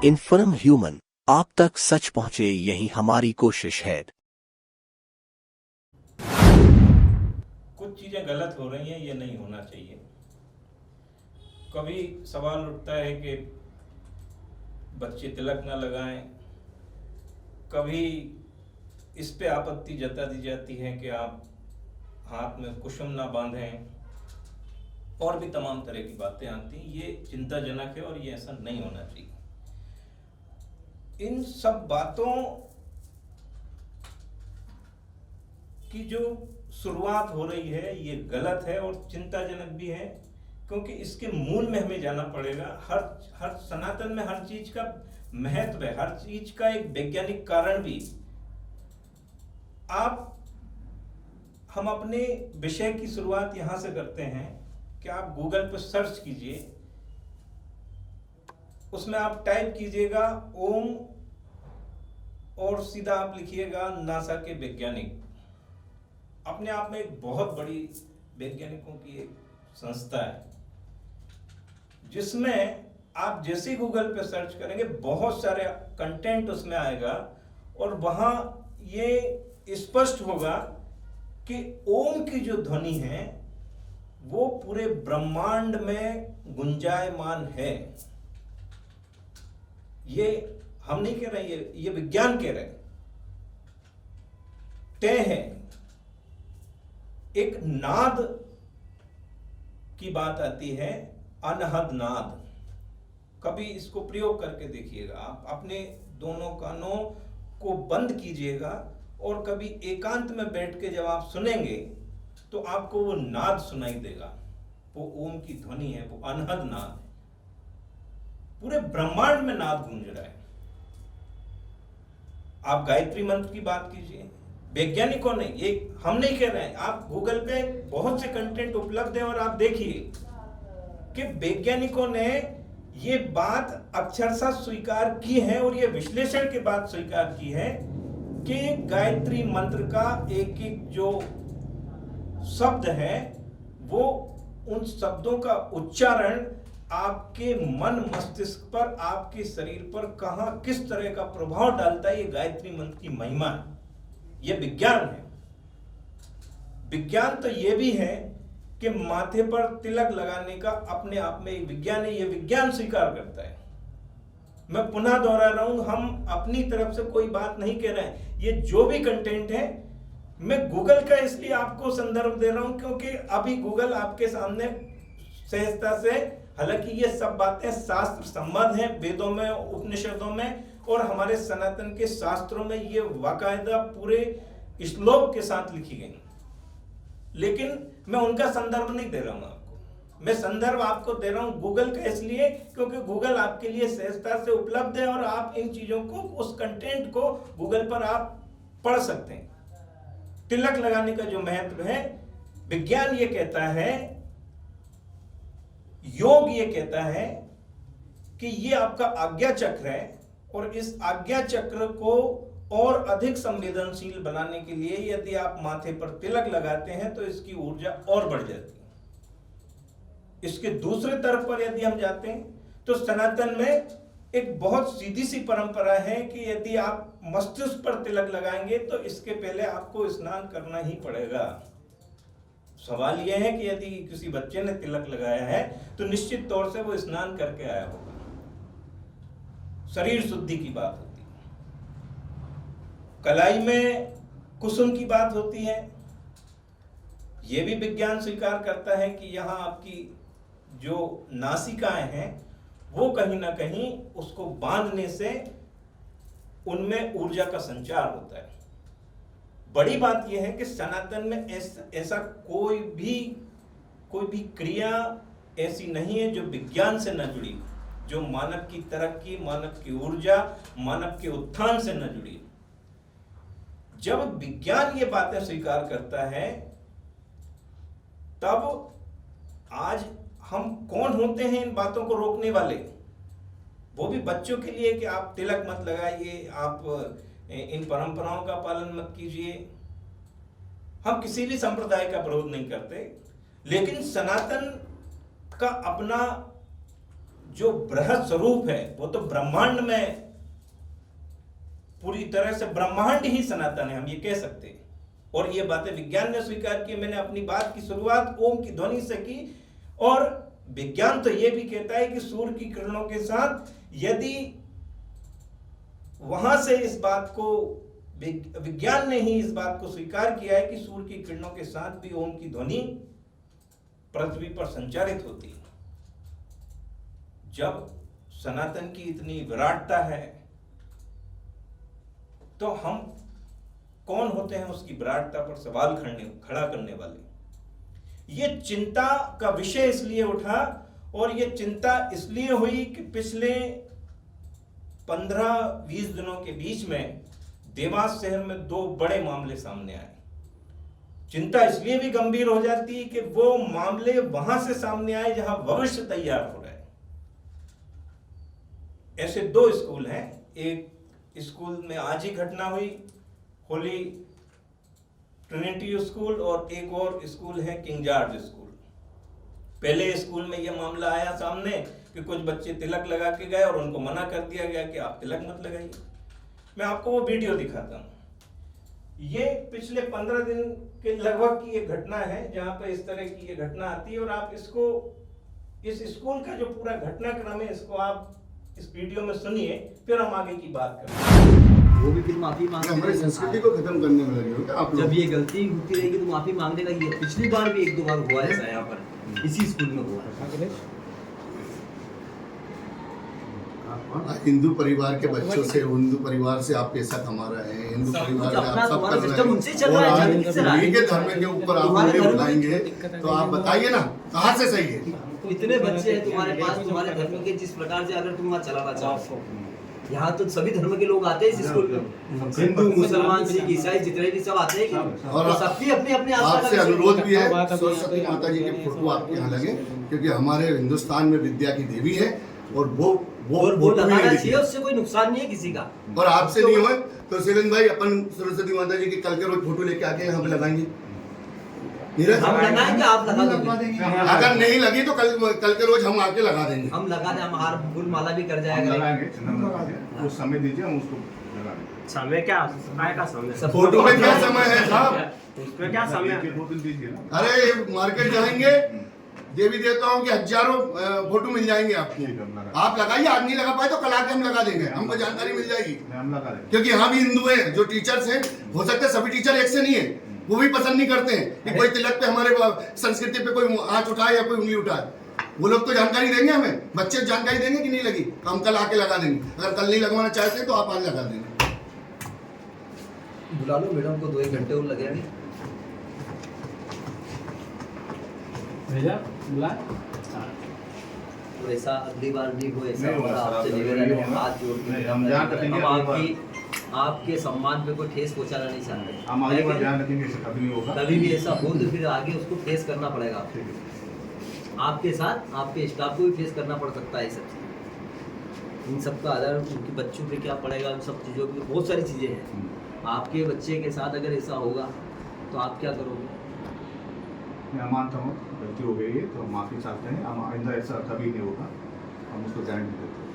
Inform human, आप तक सच पहुंचे यही हमारी कोशिश है। कुछ चीज़ें गलत हो रही हैं, ये नहीं होना चाहिए। कभी सवाल उठता है कि बच्चे तिलक न लगाएं, कभी इस पे आपत्ति जता दी जाती है कि आप हाथ में कुसुम ना बांधें, और भी तमाम तरह की बातें आती हैं। ये चिंताजनक है और ये ऐसा नहीं होना चाहिए। इन सब बातों की जो शुरुआत हो रही है ये गलत है और चिंताजनक भी है, क्योंकि इसके मूल में हमें जाना पड़ेगा। हर सनातन में हर चीज का महत्व है, हर चीज का एक वैज्ञानिक कारण भी। हम अपने विषय की शुरुआत यहां से करते हैं कि आप गूगल पर सर्च कीजिए, उसमें आप टाइप कीजिएगा ओम और सीधा आप लिखिएगा नासा के वैज्ञानिक। अपने आप में एक बहुत बड़ी वैज्ञानिकों की एक संस्था है, जिसमें आप जैसे गूगल पे सर्च करेंगे बहुत सारे कंटेंट उसमें आएगा और वहां ये स्पष्ट होगा कि ओम की जो ध्वनि है वो पूरे ब्रह्मांड में गुंजायमान है। ये हम नहीं कह रहे, ये विज्ञान कह रहे, तय है। एक नाद की बात आती है, अनहद नाद। कभी इसको प्रयोग करके देखिएगा, आप अपने दोनों कानों को बंद कीजिएगा और कभी एकांत में बैठ के जब आप सुनेंगे तो आपको वो नाद सुनाई देगा। वो ओम की ध्वनि है, वो अनहद नाद है। पूरे ब्रह्मांड में नाद गूंज रहा है। आप गायत्री मंत्र की बात कीजिए, वैज्ञानिकों ने, ये हम नहीं कह रहे हैं, आप गूगल पे बहुत से कंटेंट उपलब्ध है और आप देखिए कि वैज्ञानिकों ने ये बात अक्षरशः स्वीकार की है और ये विश्लेषण के बाद स्वीकार की है कि गायत्री मंत्र का एक एक जो शब्द है वो, उन शब्दों का उच्चारण आपके मन मस्तिष्क पर, आपके शरीर पर कहां किस तरह का प्रभाव डालता है, ये गायत्री मंत्र की महिमा है। ये विज्ञान है। विज्ञान तो ये भी है कि माथे पर तिलक लगाने का अपने आप में एक विज्ञान है, ये विज्ञान स्वीकार करता है। मैं पुनः दोहरा रहा हूं, हम अपनी तरफ से कोई बात नहीं कह रहे हैं। ये जो भी कंटेंट है, मैं गूगल का इसलिए आपको संदर्भ दे रहा हूं क्योंकि अभी गूगल आपके सामने सहजता से, हालांकि ये सब बातें शास्त्र संबद्ध हैं, वेदों में, उपनिषदों में और हमारे सनातन के शास्त्रों में ये बाकायदा पूरे श्लोक के साथ लिखी गई, लेकिन मैं उनका संदर्भ नहीं दे रहा हूं आपको। मैं संदर्भ आपको दे रहा हूं गूगल का, इसलिए क्योंकि गूगल आपके लिए सहजता से उपलब्ध है और आप इन चीजों को, उस कंटेंट को गूगल पर आप पढ़ सकते हैं। तिलक लगाने का जो महत्व है, विज्ञान ये कहता है, योग ये कहता है कि ये आपका आज्ञा चक्र है और इस आज्ञा चक्र को और अधिक संवेदनशील बनाने के लिए यदि आप माथे पर तिलक लगाते हैं तो इसकी ऊर्जा और बढ़ जाती है। इसके दूसरे तरफ पर यदि हम जाते हैं तो सनातन में एक बहुत सीधी सी परंपरा है कि यदि आप मस्तिष्क पर तिलक लगाएंगे तो इसके पहले आपको स्नान करना ही पड़ेगा। सवाल यह है कि यदि किसी बच्चे ने तिलक लगाया है तो निश्चित तौर से वो स्नान करके आया होगा। शरीर शुद्धि की बात होती है। कलाई में कुसुम की बात होती है। यह भी विज्ञान स्वीकार करता है कि यहां आपकी जो नासिकाएं हैं वो कहीं ना कहीं उसको बांधने से उनमें ऊर्जा का संचार होता है। बड़ी बात यह है कि सनातन में ऐसा कोई भी क्रिया ऐसी नहीं है जो विज्ञान से न जुड़ी, जो मानव की तरक्की, मानव की ऊर्जा, मानव के उत्थान से न जुड़ी। जब विज्ञान ये बातें स्वीकार करता है तब आज हम कौन होते हैं इन बातों को रोकने वाले? वो भी बच्चों के लिए कि आप तिलक मत लगाइए, आप इन परंपराओं का पालन मत कीजिए। हम किसी भी संप्रदाय का विरोध नहीं करते, लेकिन सनातन का अपना जो बृहद स्वरूप है वो तो ब्रह्मांड में, पूरी तरह से ब्रह्मांड ही सनातन है, हम ये कह सकते हैं। और ये बातें विज्ञान ने स्वीकार की। मैंने अपनी बात की शुरुआत ओम की ध्वनि से की, और विज्ञान तो ये भी कहता है कि सूर्य की किरणों के साथ यदि वहां से इस बात को, विज्ञान ने ही इस बात को स्वीकार किया है कि सूर्य की किरणों के साथ भी ओम की ध्वनि पृथ्वी पर संचारित होती है। जब सनातन की इतनी विराटता है तो हम कौन होते हैं उसकी विराटता पर सवाल खड़ा करने वाले। ये चिंता का विषय इसलिए उठा, और ये चिंता इसलिए हुई कि पिछले 15-20 दिनों के बीच में देवास शहर में 2 बड़े मामले सामने आए। चिंता इसलिए भी गंभीर हो जाती है कि वो मामले वहां से सामने आए जहां भविष्य तैयार हो रहा है। ऐसे 2 स्कूल हैं। एक स्कूल में आज ही घटना हुई, होली ट्रिनिटी स्कूल, और एक और स्कूल है किंग जॉर्ज स्कूल। पहले स्कूल में यह मामला आया सामने कि कुछ बच्चे तिलक लगा के गए और उनको मना कर दिया गया कि आप तिलक मत लगाइए। मैं आपको वो वीडियो दिखाता हूं। ये पिछले 15 दिन के लगभग की ये घटना है जहां पर इस तरह की ये घटना आती है, और आप इसको, इस स्कूल का जो पूरा घटनाक्रम है इसको आप इस वीडियो में सुनिए, फिर हम आगे की बात करें। वो भी फिर माफी मांगने, हमारी संस्कृति को खत्म करने में लगे हो क्या आप लोग? जब ये गलती होती रहेगी तो माफी मांगने लगी। पिछली बार भी 1-2 बार हुआ ऐसा, यहाँ पर इसी स्कूल में हुआ। हिंदू परिवार के बच्चों से, हिंदू परिवार से आप पैसा कमा रहे हैं, हिंदू परिवार में आप सब कर रहे हैं, और आज उन्हीं के धर्म के ऊपर आप उंगली उठाएंगे तो आप बताइए ना कहाँ से सही है? इतने बच्चे हैं तुम्हारे पास, तुम्हारे धर्म के, जिस प्रकार से अगर तुम वहाँ चलाना चाहो। यहाँ तो सभी धर्म के लोग आते हैं इस स्कूल में, हिंदू, मुसलमान, सिख, ईसाई, जितने भी सब आते हैं। और सबकी अपनी अपनी आपसे अनुरोध भी है, सरस्वती माता जी के फोटो आपके यहाँ लगे, क्योंकि हमारे हिंदुस्तान में विद्या की देवी है, और वो लगाना चाहिए, उससे कोई नुकसान नहीं है किसी का। और आपसे नहीं हो तो शिवेंद्र भाई अपन सरस्वती माता जी की कल के रोज फोटो लेके आके यहाँ पे लगाएंगे। हम लगाएंगे, आप लगा देंगे। अगर नहीं लगी तो कल के रोज हम आके लगा देंगे। हम लगा दें, हम हार फूल माला भी कर जाएगा। वो समय दीजिए, हम उसको लगा देंगे। समय क्या, समय का समय, फोटो में क्या समय है साहब? उसमें क्या समय है? 2 दिन दीजिए ना। अरे मार्केट जाएंगे, देवी देवताओं के हजारों फोटो मिल जाएंगे आपको। आप लगाइए, आज नहीं लगा पाए तो कल आके हम लगा देंगे, हमको जानकारी मिल जाएगी। हम लगा देंगे, क्योंकि यहाँ भी हिंदू हैं जो टीचर्स हैं, हो सकता है सभी टीचर एक से नहीं है, वो भी पसंद नहीं करते हैं कि कोई तिलक पे, हमारे संस्कृति पे कोई हाथ उठाए या कोई उंगली उठाए। वो लोग तो जानकारी देंगे हमें, बच्चे जानकारी देंगे कि नहीं लगी, हम कल आके लगा देंगे। अगर कल नहीं लगवाना चाहते तो आप आज लगा देंगे। बुला लो मैडम को, 2-1 घंटे और लगेंगे। भेजा बुला। तो ऐसा अगली बार भी हो, ऐसा नहीं होगा होगा, सर, आपसे अगली निवेदन बार है, हाथ जोड़ के नहीं, हम ध्यान रखेंगे, हम अगली आपके सम्मान पे कोई ठेस पहुंचाना नहीं चाहते। हम आगे पर ध्यान रखेंगे, ऐसा कभी नहीं होगा। कभी भी ऐसा हो तो फिर आगे उसको फेस करना पड़ेगा आपको। ठीक है। आपके साथ आपके स्टाफ को भी फेस करना पड़ सकता है। ये सब चीज़, इन सब का आधार उनके बच्चों पे क्या पड़ेगा, उन सब चीज़ों पे बहुत सारी चीज़ें हैं। आपके बच्चे के साथ अगर ऐसा होगा तो आप क्या करोगे? मैं मानता हूँ गलती हो गई है तो माफ़ी चाहते हैं, हम आइंदा ऐसा कभी नहीं होगा, हम उसको गारंटी देते हैं।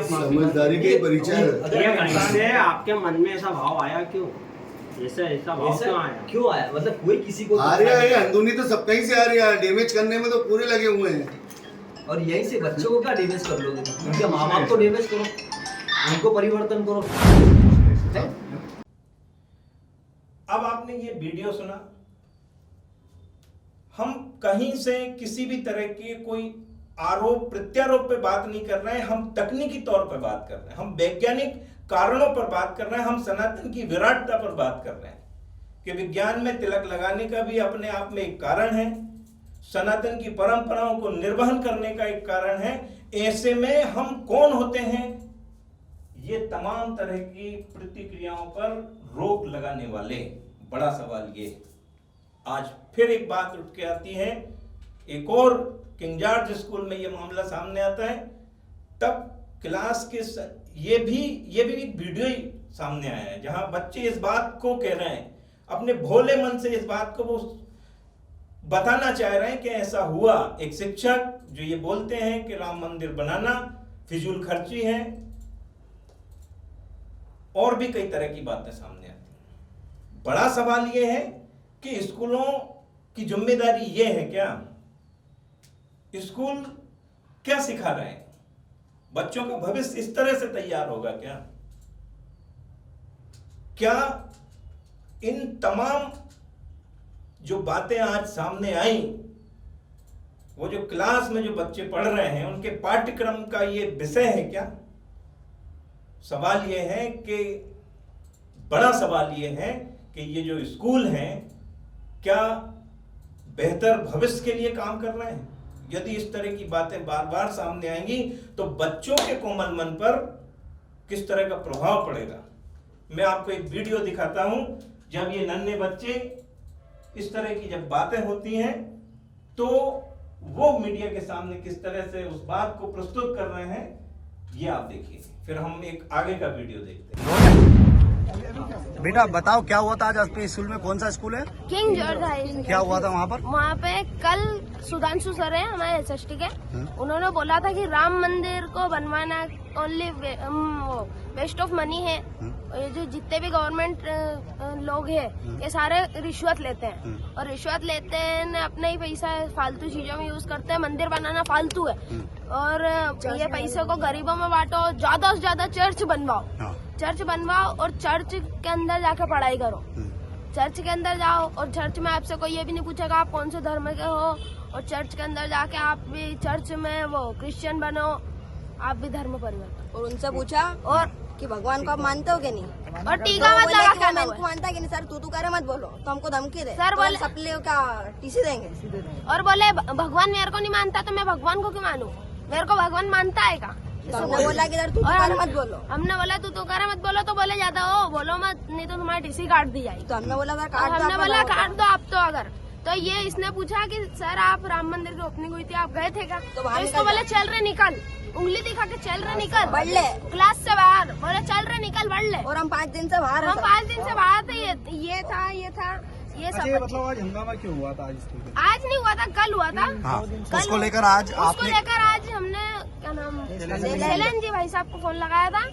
समझदारी के परिचय है। ये कैसे आपके मन में ऐसा भाव आया, क्यों ऐसा भाव क्यों आया? क्यों आया? मतलब कोई किसी को आ रहा है अंदरूनी तो सब कहीं से आ रहा है, डैमेज करने में तो पूरे लगे हुए हैं। और यहीं से बच्चों को क्या डैमेज कर लोगे? उनके माँ बाप को डैमेज करो, उनको परिवर्तन करो। अब आपने ये वीडियो सुना, हम कहीं से किसी भी तरह के कोई आरोप प्रत्यारोप पे बात नहीं कर रहे हैं, हम तकनीकी तौर पर बात कर रहे हैं, हम वैज्ञानिक कारणों पर बात कर रहे हैं, हम सनातन की विराटता पर बात कर रहे हैं कि विज्ञान में तिलक लगाने का भी अपने आप में एक कारण है, सनातन की परंपराओं को निर्वहन करने का एक कारण है। ऐसे में हम कौन होते हैं? ये तमाम तरह की प्रतिक्रियाओं पर रोक लगाने वाले बड़ा सवाल ये। आज फिर एक बात उठ के आती है, एक और किंग जॉर्ज स्कूल में ये मामला सामने आता है, तब क्लास के ये भी एक वीडियो ही सामने आया है जहां बच्चे इस बात को कह रहे हैं, अपने भोले मन से इस बात को वो बताना चाह रहे हैं कि ऐसा हुआ। एक शिक्षक जो ये बोलते हैं कि राम मंदिर बनाना फिजूल खर्ची है, और भी कई तरह की बातें सामने आती हैं। बड़ा सवाल यह है कि स्कूलों की जिम्मेदारी यह है क्या? स्कूल क्या सिखा रहे हैं? बच्चों का भविष्य इस तरह से तैयार होगा क्या? क्या इन तमाम जो बातें आज सामने आई, वो जो क्लास में जो बच्चे पढ़ रहे हैं, उनके पाठ्यक्रम का ये विषय है क्या? सवाल ये है कि बड़ा सवाल ये है कि ये जो स्कूल हैं क्या बेहतर भविष्य के लिए काम कर रहे हैं? यदि इस तरह की बातें बार बार सामने आएंगी तो बच्चों के कोमल मन पर किस तरह का प्रभाव पड़ेगा। मैं आपको एक वीडियो दिखाता हूं, जब ये नन्हे बच्चे इस तरह की जब बातें होती हैं तो वो मीडिया के सामने किस तरह से उस बात को प्रस्तुत कर रहे हैं, ये आप देखिए। फिर हम एक आगे का वीडियो देखते हैं। बेटा बताओ क्या हुआ था आज आपके स्कूल में? कौन सा स्कूल है? King George high school. क्या हुआ था वहाँ पर? वहाँ पे कल सुधांशु सर है हमारे एसएसटी के, उन्होंने बोला था कि राम मंदिर को बनवाना ओनली वेस्ट ऑफ मनी है। ये जो जितने भी गवर्नमेंट लोग हैं ये सारे रिश्वत लेते हैं, और रिश्वत लेते हैं अपना ही पैसा फालतू चीजों में यूज करते हैं। मंदिर बनाना फालतू है, और ये पैसे को गरीबों में बांटो, ज्यादा से ज्यादा चर्च बनवाओ, चर्च बनवाओ और चर्च के अंदर जाके पढ़ाई करो। चर्च के अंदर जाओ और चर्च में आपसे कोई ये भी नहीं पूछेगा आप कौन से धर्म के हो, और चर्च के अंदर जाके आप भी चर्च में वो क्रिश्चियन बनो, आप भी धर्म परिवर्तन। और उनसे पूछा और कि भगवान को आप मानते हो कि नहीं, और टीका मत लगा के मैं इनको मानता कि नहीं सर, तू करे मत बोलो, तो हमको धमकी दे सर, बोले सप्ले का टीसी देंगे। और बोले भगवान मेरे को नहीं मानता तो मैं भगवान को क्यों मानूं? मेरे को भगवान मानता है का? तो हमने बोला कि सर तू करे मत बोलो, हमने बोला तू करे मत बोलो, तो बोले ज्यादा हो बोलो मत, नहीं तो तुम्हारी टीसी काट दी जाएगी। तो हमने बोला सर हमने बोला काट दो आप तो। अगर तो ये इसने पूछा कि सर आप राम मंदिर की ओपनिंग हुई थी, आप गए थे क्या? तो इसको बोले चल रहे निकल, उंगली दिखा के चल रहे निकल, बढ़ ले क्लास से बाहर, बोले चल रहे निकल बढ़ ले। और हम 5 दिन से बाहर हम 5 दिन से बाहर थे, ये था ये सब। मतलब आज हंगामा क्यों हुआ था? आज नहीं हुआ था, कल हुआ था। हाँ, उसको लेकर आज हमने क्या नाम शैलन जी भाई साहब को फोन लगाया था,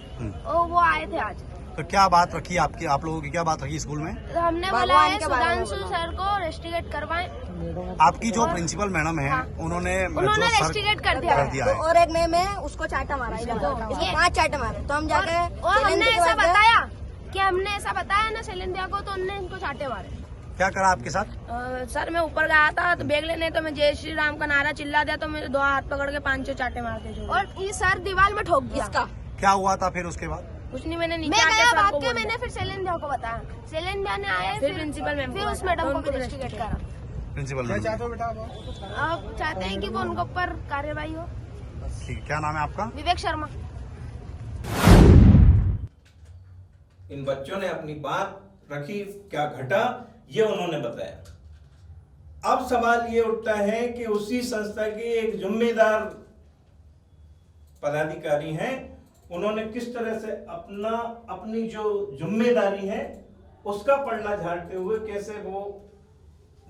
और वो आए थे आज। तो क्या बात रखी आपकी, आप लोगों की क्या बात रखी स्कूल में? तो हमने बोला है सुधांशु सर को रेस्टिकेट करवाएं। आपकी जो प्रिंसिपल मैडम है उन्होंने रेस्टिकेट कर दिया है। और एक मैम है उसको चाटा मारा, इसको 5 चाटे मारे। तो हम जाके और हमने ऐसा बताया कि हमने ऐसा बताया ना शैलन भैया को, तो उनने इनको चाटे मारे। क्या करा आपके साथ? सर मैं ऊपर गया था तो बैग लेने, तो मैं जय श्री राम का नारा चिल्ला दिया, तो मेरे 2 हाथ पकड़ के 5 चाटे मारते, और ये सर दीवार में ठोक दिया। क्या हुआ था फिर उसके बाद? कुछ नहीं, मैंने नीचे आके भाग के मैंने फिर शैलन भैया को बताया, शैलन भैया ने आए, फिर प्रिंसिपल मैम, फिर उस मैडम को रेस्टिकेट करा। प्रिंसिपल मैम चाहते हो बेटा? आप चाहते हैं कि वो उनके ऊपर कार्यवाही हो। ठीक, क्या नाम है आपका? विवेक शर्मा। इन बच्चों ने अपनी बात रखी, क्या घटा ये उन्होंने बताया। अब सवाल ये उठता है कि उसी संस्था के एक जिम्मेदार पदाधिकारी हैं, उन्होंने किस तरह से अपनी जो जिम्मेदारी है उसका पलड़ा झाड़ते हुए कैसे वो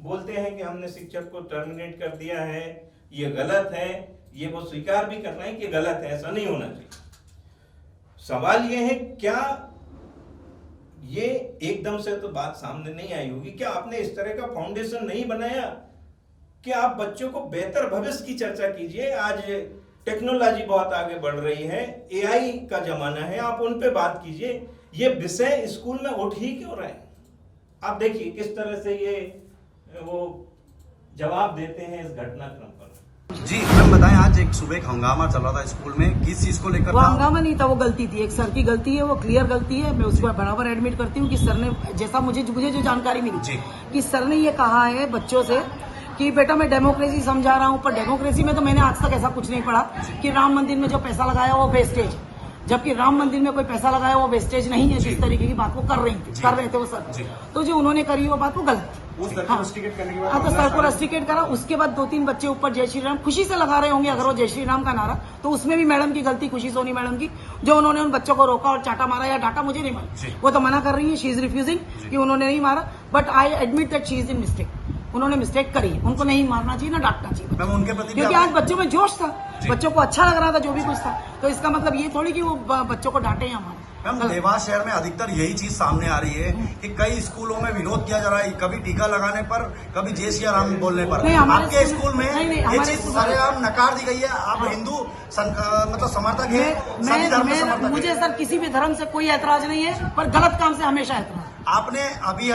बोलते हैं कि हमने शिक्षक को टर्मिनेट कर दिया है, ये गलत है, ये वो स्वीकार भी कर रहे हैं कि गलत है, ऐसा नहीं होना चाहिए। सवाल ये है क्या ये एकदम से तो बात सामने नहीं आई होगी, क्या आपने इस तरह का फाउंडेशन नहीं बनाया कि आप बच्चों को बेहतर भविष्य की चर्चा कीजिए? आज टेक्नोलॉजी बहुत आगे बढ़ रही है, एआई का जमाना है, आप उन पे बात कीजिए। ये विषय स्कूल में उठ ही क्यों रहे हैं? आप देखिए किस तरह से ये वो जवाब देते हैं इस घटनाक्रम पर। जी मैम बताएं, आज एक सुबह एक हंगामा चल रहा था स्कूल में, किस चीज को लेकर? वो हंगामा नहीं था, वो गलती थी, एक सर की गलती है, वो क्लियर गलती है। मैं उसको बराबर एडमिट करती हूँ कि सर ने, जैसा मुझे जो जानकारी मिली कि सर ने ये कहा है बच्चों से कि बेटा मैं डेमोक्रेसी समझा रहा हूँ, पर डेमोक्रेसी में तो मैंने आज तक ऐसा कुछ नहीं पढ़ा कि राम मंदिर में जो पैसा लगाया वो वेस्टेज, जबकि राम मंदिर में कोई पैसा लगाया वो वेस्टेज नहीं है। जिस तरीके की बात वो कर रहे थे वो सर, तो जो उन्होंने करी वो बात वो गलत थी। उस सर को रस्टिकेट करने के बाद हाँ, तो सर को रस्टिकेट करा। उसके बाद 2-3 बच्चे ऊपर जय श्री राम खुशी से लगा रहे होंगे, अगर वो जय श्री राम का नारा, तो उसमें भी मैडम की गलती, खुशी सोनी मैडम की, जो उन्होंने उन बच्चों को रोका और चाटा मारा या डांटा मुझे नहीं मारा। वो तो मना कर रही है, शी इज रिफ्यूजिंग कि उन्होंने नहीं मारा, but I admit that she is in mistake. उन्होंने मिस्टेक करी, उनको नहीं मारना चाहिए ना डांटना चाहिए। मैम उनके प्रति क्योंकि आज बच्चों में जोश था, बच्चों को अच्छा लग रहा था जो भी कुछ था, तो इसका मतलब ये थोड़ी कि वो बच्चों को डांटे हमारे। मैम देवास शहर में अधिकतर यही चीज सामने आ रही है कि कई स्कूलों में विरोध किया जा रहा है, कभी टीका लगाने पर, कभी जय श्री राम बोलने पर। आपके स्कूल में ये चीज सरेआम नकार दी गई है। आप हिंदू मतलब समर्थक है, सभी धर्म के समर्थक है। मुझे सर किसी भी धर्म से कोई ऐतराज नहीं है, पर गलत काम से हमेशा ऐतराज। आपने अभी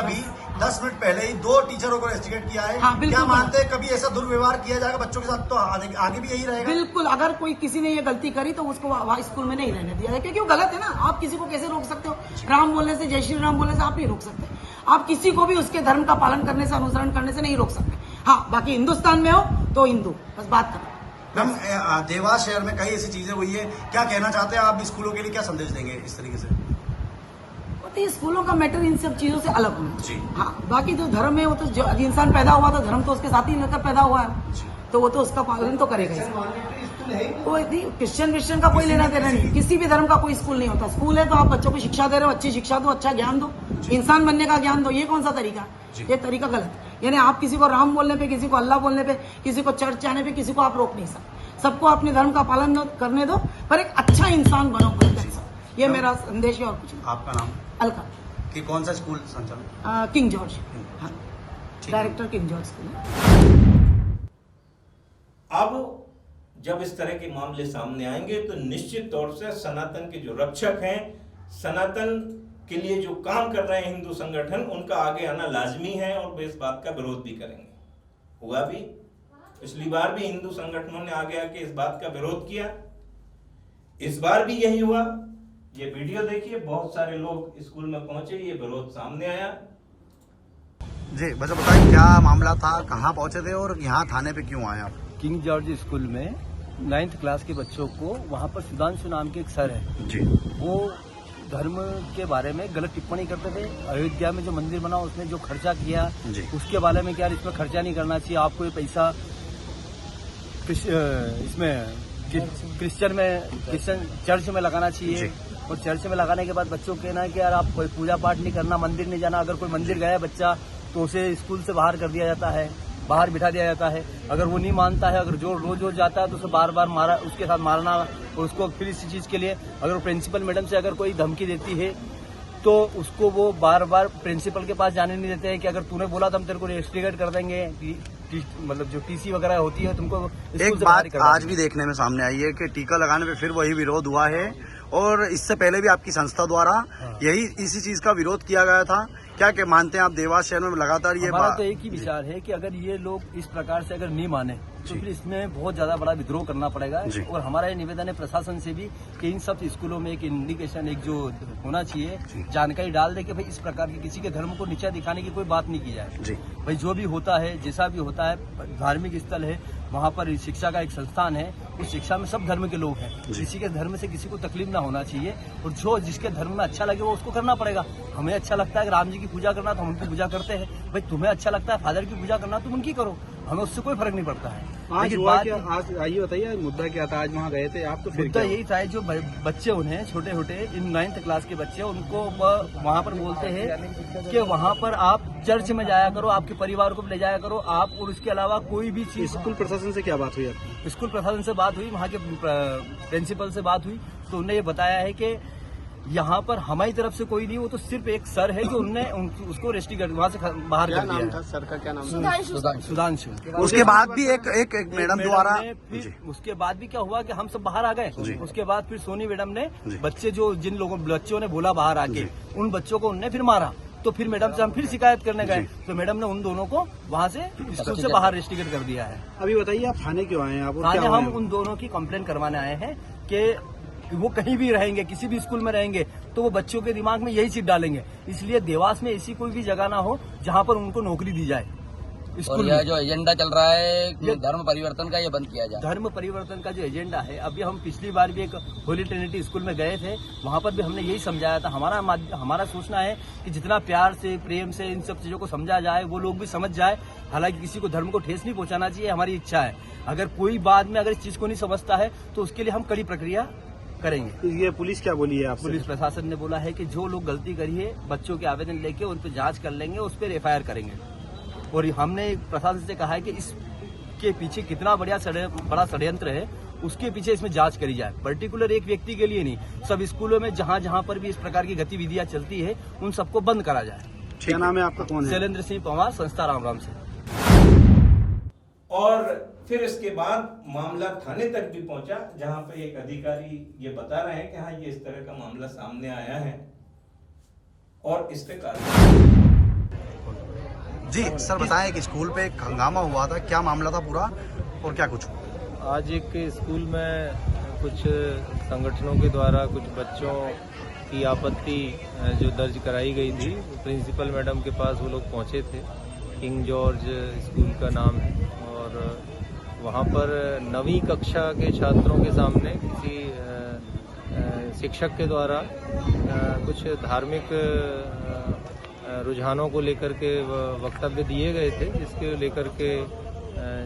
10 मिनट पहले ही 2 टीचरों को रेस्टिकेट किया है। हाँ, क्या मानते हैं कभी ऐसा दुर्व्यवहार किया जाएगा बच्चों के साथ तो आगे भी यही रहेगा? बिल्कुल, अगर कोई किसी ने ये गलती करी तो उसको वहाँ स्कूल में नहीं रहने दिया जाए, क्योंकि वो गलत है ना। आप किसी को कैसे रोक सकते हो? राम बोलने से, जय श्री राम बोलने से आप नहीं रोक सकते। आप किसी को भी उसके धर्म का पालन करने से, अनुसरण करने से नहीं रोक सकते। हाँ, बाकी हिंदुस्तान में हो तो हिंदू, बस बात करो। मैम देवास शहर में कई ऐसी चीजें हुई है, क्या कहना चाहते हैं आप? स्कूलों के लिए क्या संदेश देंगे इस तरीके से? तो स्कूलों का मैटर इन सब चीजों से अलग होना चाहिए। हाँ, बाकी जो धर्म है वो तो जो इंसान पैदा हुआ तो धर्म तो उसके साथ ही लेकर पैदा हुआ है, तो वो तो उसका पालन तो करेगा ही। कोई क्रिश्चियन का कोई लेना देना नहीं, किसी भी धर्म का कोई स्कूल नहीं होता। स्कूल है तो आप बच्चों को शिक्षा दे रहे हो, अच्छी शिक्षा दो, अच्छा ज्ञान दो, इंसान बनने का ज्ञान दो। ये कौन सा तरीका? ये तरीका गलत है। यानी आप किसी को राम बोलने पे, किसी को अल्लाह बोलने पे, किसी को चर्च जाने पे, किसी को आप रोक नहीं सकते। सबको अपने धर्म का पालन करने दो, पर एक अच्छा इंसान बनो। ये मेरा संदेश है और कुछ नहीं। आपका नाम? अलका। कि कौन सा स्कूल संचालन? किंग जॉर्ज, हाँ, डायरेक्टर किंग जॉर्ज स्कूल। अब जब इस तरह के मामले सामने आएंगे तो निश्चित तौर से सनातन के जो रक्षक हैं, सनातन के लिए जो काम कर रहे हैं हिंदू संगठन, उनका आगे आना लाजमी है और वे इस बात का विरोध भी करेंगे। हुआ भी, पिछली बार भी हिंदू संगठनों ने आगे आके इस बात का विरोध किया, इस बार भी यही हुआ। ये वीडियो देखिए, बहुत सारे लोग स्कूल में पहुंचे, ये विरोध सामने आया। जी बच्चा बताइए क्या मामला था, कहाँ पहुंचे थे और यहाँ थाने पे क्यों आए आप? किंग जॉर्ज स्कूल में 9th क्लास के बच्चों को, वहाँ पर सुधांशु नाम के एक सर है जी, वो धर्म के बारे में गलत टिप्पणी करते थे। अयोध्या में जो मंदिर बना उसमें जो खर्चा किया उसके बारे में, क्या इसमें खर्चा नहीं करना चाहिए, आपको ये पैसा इसमें क्रिश्चियन चर्च में लगाना चाहिए। और चर्च में लगाने के बाद बच्चों कहना है कि यार आप कोई पूजा पाठ नहीं करना, मंदिर नहीं जाना। अगर कोई मंदिर गया बच्चा तो उसे स्कूल से बाहर कर दिया जाता है, बाहर बिठा दिया जाता है। अगर वो नहीं मानता है, अगर जो रोज जाता है तो उसे बार बार मारा, उसके साथ मारना। और उसको फिर इसी चीज के लिए अगर प्रिंसिपल मैडम से अगर कोई धमकी देती है तो उसको वो बार बार प्रिंसिपल के पास जाने नहीं देते हैं कि अगर तूने बोला तो हम तेरे को रेस्ट्रिकेट कर देंगे, मतलब जो टीसी वगैरह होती है तुमको। एक बात आज भी देखने में सामने आई है कि टीका लगाने पे फिर वही विरोध हुआ है और इससे पहले भी आपकी संस्था द्वारा इसी चीज का विरोध किया गया था। क्या मानते हैं आप? देवास शहर में लगातार ये हमारा तो एक ही विचार है कि अगर ये लोग इस प्रकार से अगर नहीं माने तो फिर इसमें बहुत ज्यादा बड़ा विद्रोह करना पड़ेगा। और हमारा ये निवेदन है प्रशासन से भी कि इन सब स्कूलों में एक इंडिकेशन, एक जो होना चाहिए, जानकारी डाल दे कि भाई इस प्रकार की किसी के धर्म को नीचा दिखाने की कोई बात नहीं की जाए। भाई जो भी होता है, जैसा भी होता है, धार्मिक स्थल है, वहाँ पर शिक्षा का एक संस्थान है, उस शिक्षा में सब धर्म के लोग हैं। किसी के धर्म से किसी को तकलीफ ना होना चाहिए और जो जिसके धर्म में अच्छा लगे वो उसको करना पड़ेगा। हमें अच्छा लगता है राम जी की पूजा करना तो हम उनकी पूजा करते हैं। भाई तुम्हें अच्छा लगता है फादर की पूजा करना तुम उनकी करो, हमें उससे कोई फर्क नहीं पड़ता है। आज हुआ क्या? आज आइए बताइए मुद्दा क्या था? आज वहाँ गए थे आप तो फिर मुद्दा यही था, जो बच्चे उन्हें छोटे छोटे इन 9th क्लास के बच्चे, उनको वहाँ पर बोलते हैं कि वहाँ पर आप चर्च में जाया करो, आपके परिवार को ले जाया करो आप, और उसके अलावा कोई भी चीज। स्कूल प्रशासन से क्या बात हुई आपकी? स्कूल प्रशासन से बात हुई, वहाँ के प्रिंसिपल से बात हुई, तो उन्होंने ये बताया है कि यहाँ पर हमारी तरफ से कोई नहीं, वो तो सिर्फ एक सर है जो उनने उसको रेस्ट्रिकेट वहाँ से बाहर कर दिया। नाम था सर का? क्या नाम? सुधांशु। उसके बाद भी एक मैडम द्वारा, उसके बाद भी क्या हुआ कि हम सब बाहर आ गए। उसके बाद फिर सोनी मैडम ने बच्चे जो जिन बच्चों ने बोला बाहर आके, उन बच्चों को उनने फिर मारा। तो फिर मैडम से हम फिर शिकायत करने गए तो मैडम ने उन दोनों को वहाँ से स्कूल से बाहर रेस्ट्रिकेट कर दिया है। अभी बताइए आप थाने क्यों आए हैं? आप थाने हम उन दोनों की कंप्लेंट करवाने आए हैं कि वो कहीं भी रहेंगे, किसी भी स्कूल में रहेंगे तो वो बच्चों के दिमाग में यही चीज डालेंगे। इसलिए देवास में ऐसी कोई भी जगह ना हो जहाँ पर उनको नौकरी दी जाए। और यह जो एजेंडा चल रहा है धर्म परिवर्तन का, ये बंद किया जाए। धर्म परिवर्तन का जो एजेंडा है, अभी हम पिछली बार भी एक होली ट्रिनिटी स्कूल में गए थे, वहाँ पर भी हमने यही समझाया था। हमारा सोचना है कि जितना प्यार से, प्रेम से इन सब चीजों को समझा जाए वो लोग भी समझ जाए। हालांकि किसी को धर्म को ठेस नहीं पहुंचाना चाहिए, हमारी इच्छा है। अगर कोई बाद में अगर इस चीज को नहीं समझता है तो उसके लिए हम कड़ी प्रक्रिया करेंगे। ये पुलिस क्या बोली है आपसे? पुलिस प्रशासन ने बोला है कि जो लोग गलती करी है बच्चों के आवेदन लेके उन पर जांच कर लेंगे, उस पर FIR करेंगे। और हमने प्रशासन से कहा है कि इसके पीछे कितना बड़ा षड्यंत्र है, उसके पीछे इसमें जांच करी जाए। पर्टिकुलर एक व्यक्ति के लिए नहीं, सब स्कूलों में जहां जहां पर भी इस प्रकार की गतिविधियां चलती है उन सबको बंद करा जाए। क्या नाम है आपका? कौन है? शैलेंद्र सिंह पंवार, संस्था राम से। और फिर इसके बाद मामला थाने तक भी पहुंचा, जहां पे एक अधिकारी ये बता रहे हैं कि हाँ ये इस तरह का मामला सामने आया है और इस पे कार्रवाई। जी सर, बताएं कि स्कूल पे एक हंगामा हुआ था, क्या मामला था पूरा और क्या कुछ? आज एक स्कूल में कुछ संगठनों के द्वारा कुछ बच्चों की आपत्ति जो दर्ज कराई गई थी, प्रिंसिपल मैडम के पास वो लोग पहुंचे थे। किंग जॉर्ज स्कूल का नाम है, और वहाँ पर 9वीं कक्षा के छात्रों के सामने किसी शिक्षक के द्वारा कुछ धार्मिक रुझानों को लेकर के वक्तव्य दिए गए थे, जिसके लेकर के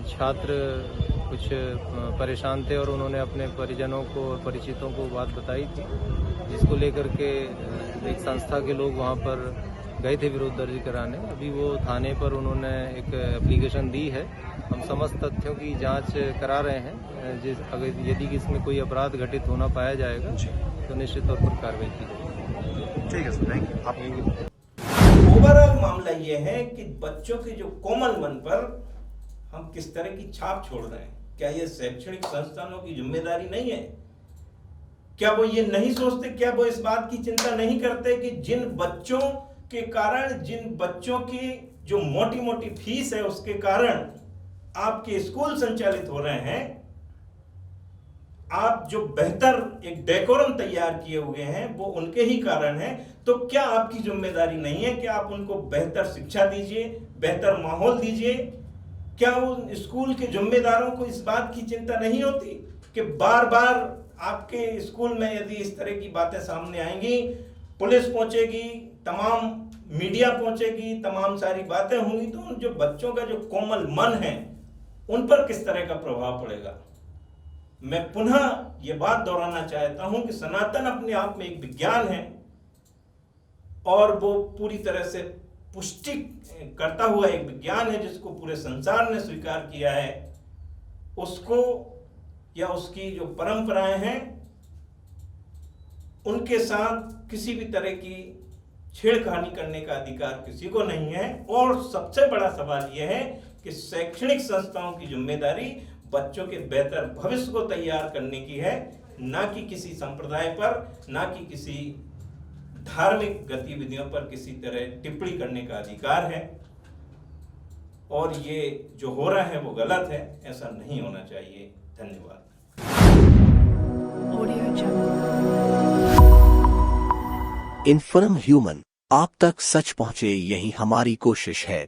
छात्र कुछ परेशान थे और उन्होंने अपने परिजनों को और परिचितों को बात बताई थी, जिसको लेकर के एक संस्था के लोग वहाँ पर गए थे विरोध दर्ज कराने। अभी वो थाने पर उन्होंने एक एप्लीकेशन दी है। हम समस्त तथ्यों की जांच करा रहे हैं। अगर यदि इसमें कोई अपराध घटित होना पाया जाएगा तो निश्चित तौर पर कार्रवाई की जाएगी। ठीक है सर, थैंक यू। ओवरऑल मामला ये है कि बच्चों के जो कोमल मन पर हम किस तरह की छाप छोड़ रहे हैं। क्या ये शैक्षणिक संस्थानों की जिम्मेदारी नहीं है? क्या वो ये नहीं सोचते, क्या वो इस बात की चिंता नहीं करते कि जिन बच्चों के कारण, जिन बच्चों की जो मोटी मोटी फीस है उसके कारण आपके स्कूल संचालित हो रहे हैं, आप जो बेहतर एक डेकोरम तैयार किए हुए हैं वो उनके ही कारण है। तो क्या आपकी जिम्मेदारी नहीं है कि आप उनको बेहतर शिक्षा दीजिए, बेहतर माहौल दीजिए? क्या उन स्कूल के जिम्मेदारों को इस बात की चिंता नहीं होती कि बार बार आपके स्कूल में यदि इस तरह की बातें सामने आएंगी, पुलिस पहुंचेगी, तमाम मीडिया पहुंचेगी, तमाम सारी बातें होंगी, तो उन जो बच्चों का जो कोमल मन है उन पर किस तरह का प्रभाव पड़ेगा? मैं पुनः ये बात दोहराना चाहता हूं कि सनातन अपने आप में एक विज्ञान है और वो पूरी तरह से पुष्टि करता हुआ एक विज्ञान है जिसको पूरे संसार ने स्वीकार किया है। उसको या उसकी जो परंपराएं हैं उनके साथ किसी भी तरह की छेड़खानी करने का अधिकार किसी को नहीं है। और सबसे बड़ा सवाल यह है कि शैक्षणिक संस्थाओं की जिम्मेदारी बच्चों के बेहतर भविष्य को तैयार करने की है, ना कि किसी संप्रदाय पर, ना कि किसी धार्मिक गतिविधियों पर किसी तरह टिप्पणी करने का अधिकार है। और ये जो हो रहा है वो गलत है, ऐसा नहीं होना चाहिए। धन्यवाद। इन्फॉर्म ह्यूमन, आप तक सच पहुंचे, यही हमारी कोशिश है।